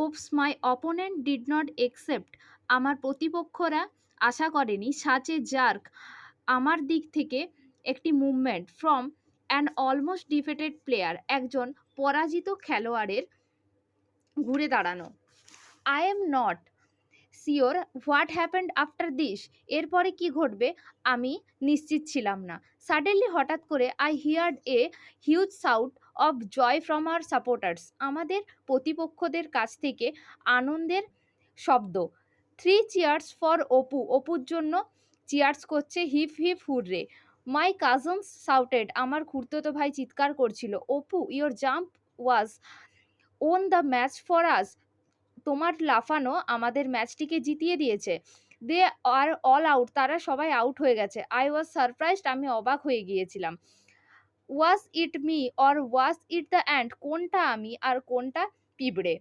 ওপস my opponent did not accept, আমার প্রতিপক্ষরা আশা করেনি such a jerk, আমার দিক থেকে একটি movement from an almost defeated player, একজন পরাজিত খেলোয়াড়ের ঘুরে দাঁড়ানো। I am not sure what happened after this, এরপরে কি ঘটবে আমি নিশ্চিত ছিলাম না। সাডেনলি হঠাৎ করে I heard a huge shout of joy from our supporters, আমাদের প্রতিপক্ষদের কাছ থেকে আনন্দের শব্দ। থ্রি চিয়ার্স ফর অপু, অপুর জন্য চিয়ার্স করছে, হিপ হিপ হুররে। মাই কাজনস সাউটেড, আমার খুড়তুতো ভাই চিৎকার করছিল, Apu your jump was won the match for us, তোমার লাফানো আমাদের ম্যাচটিকে জিতিয়ে দিয়েছে। দে আর অল আউট, তারা সবাই আউট হয়ে গেছে। আই ওয়াজ সারপ্রাইজড, আমি অবাক হয়ে গিয়েছিলাম। Was it me or was it the end, কোনটা আমি আর কোনটা পিঁপড়ে।